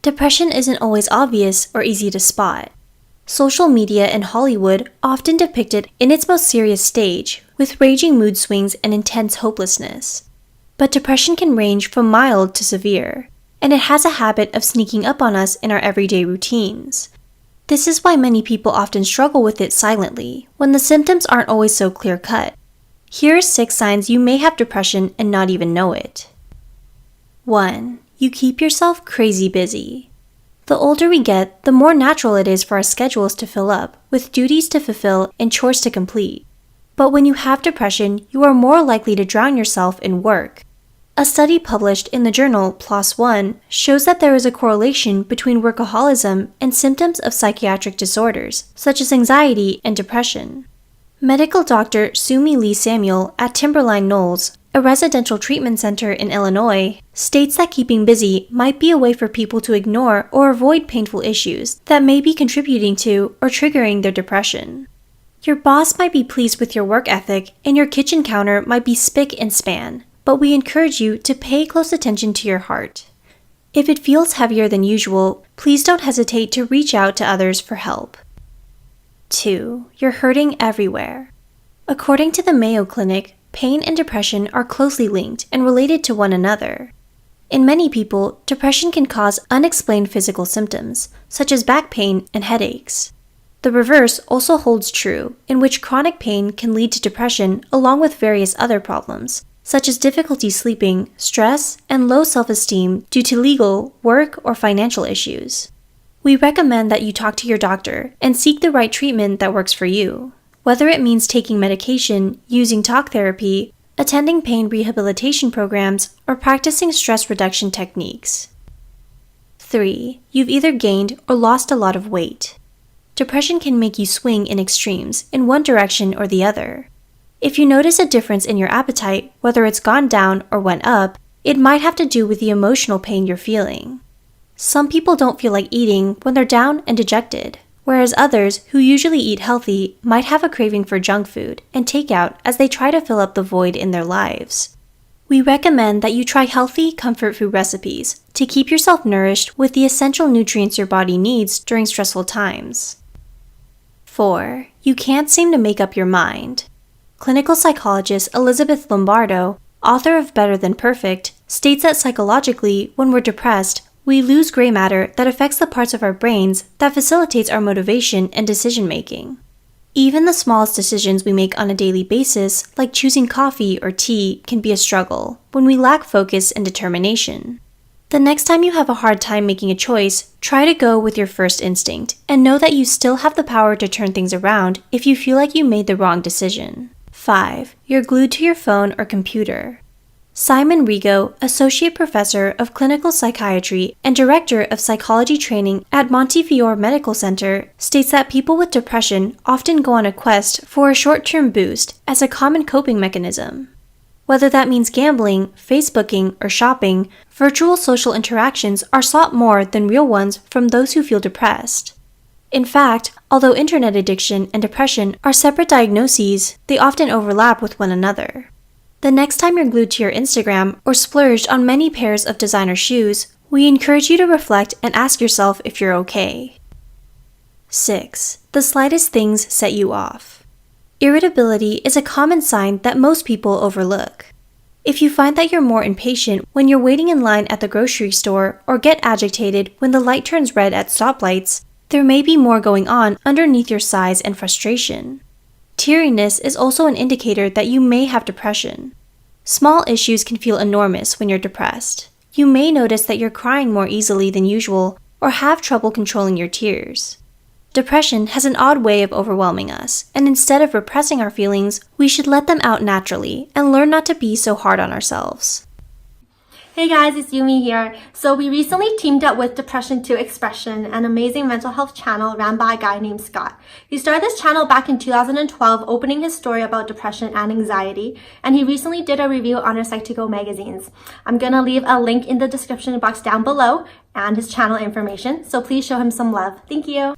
Depression isn't always obvious or easy to spot. Social media and Hollywood often depict it in its most serious stage, with raging mood swings and intense hopelessness. But depression can range from mild to severe, and it has a habit of sneaking up on us in our everyday routines. This is why many people often struggle with it silently, when the symptoms aren't always so clear-cut. Here are 6 signs you may have depression and not even know it. 1. You keep yourself crazy busy. The older we get, the more natural it is for our schedules to fill up, with duties to fulfill and chores to complete. But when you have depression, you are more likely to drown yourself in work. A study published in the journal PLOS ONE shows that there is a correlation between workaholism and symptoms of psychiatric disorders, such as anxiety and depression. Medical doctor Sumi Lee Samuel at Timberline Knolls, a residential treatment center in Illinois, states that keeping busy might be a way for people to ignore or avoid painful issues that may be contributing to or triggering their depression. Your boss might be pleased with your work ethic and your kitchen counter might be spick and span, but we encourage you to pay close attention to your heart. If it feels heavier than usual, please don't hesitate to reach out to others for help. 2. You're hurting everywhere. According to the Mayo Clinic, pain and depression are closely linked and related to one another. In many people, depression can cause unexplained physical symptoms, such as back pain and headaches. The reverse also holds true, in which chronic pain can lead to depression along with various other problems, such as difficulty sleeping, stress, and low self-esteem due to legal, work, or financial issues. We recommend that you talk to your doctor and seek the right treatment that works for you, whether it means taking medication, using talk therapy, attending pain rehabilitation programs, or practicing stress reduction techniques. 3. You've either gained or lost a lot of weight. Depression can make you swing in extremes in one direction or the other. If you notice a difference in your appetite, whether it's gone down or went up, it might have to do with the emotional pain you're feeling. Some people don't feel like eating when they're down and dejected, whereas others, who usually eat healthy, might have a craving for junk food and takeout as they try to fill up the void in their lives. We recommend that you try healthy, comfort food recipes to keep yourself nourished with the essential nutrients your body needs during stressful times. 4. You can't seem to make up your mind. Clinical psychologist Elizabeth Lombardo, author of Better Than Perfect, states that psychologically, when we're depressed, we lose gray matter that affects the parts of our brains that facilitates our motivation and decision-making. Even the smallest decisions we make on a daily basis, like choosing coffee or tea, can be a struggle when we lack focus and determination. The next time you have a hard time making a choice, try to go with your first instinct and know that you still have the power to turn things around if you feel like you made the wrong decision. 5. You're glued to your phone or computer. Simon Rigo, Associate Professor of Clinical Psychiatry and Director of Psychology Training at Montefiore Medical Center, states that people with depression often go on a quest for a short-term boost as a common coping mechanism. Whether that means gambling, Facebooking, or shopping, virtual social interactions are sought more than real ones from those who feel depressed. In fact, although internet addiction and depression are separate diagnoses, they often overlap with one another. The next time you're glued to your Instagram or splurged on many pairs of designer shoes, we encourage you to reflect and ask yourself if you're okay. 6. The slightest things set you off. Irritability is a common sign that most people overlook. If you find that you're more impatient when you're waiting in line at the grocery store or get agitated when the light turns red at stoplights, there may be more going on underneath your sighs and frustration. Teariness is also an indicator that you may have depression. Small issues can feel enormous when you're depressed. You may notice that you're crying more easily than usual or have trouble controlling your tears. Depression has an odd way of overwhelming us, and instead of repressing our feelings, we should let them out naturally and learn not to be so hard on ourselves. Hey guys, it's Yumi here. So we recently teamed up with Depression to Expression, an amazing mental health channel ran by a guy named Scott. He started this channel back in 2012, opening his story about depression and anxiety, and he recently did a review on our Psych2Go magazines. I'm gonna leave a link in the description box down below and his channel information, so please show him some love. Thank you.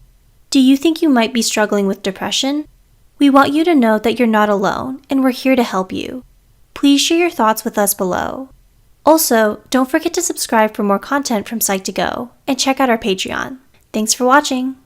Do you think you might be struggling with depression? We want you to know that you're not alone, and we're here to help you. Please share your thoughts with us below. Also, don't forget to subscribe for more content from Psych2Go and check out our Patreon. Thanks for watching!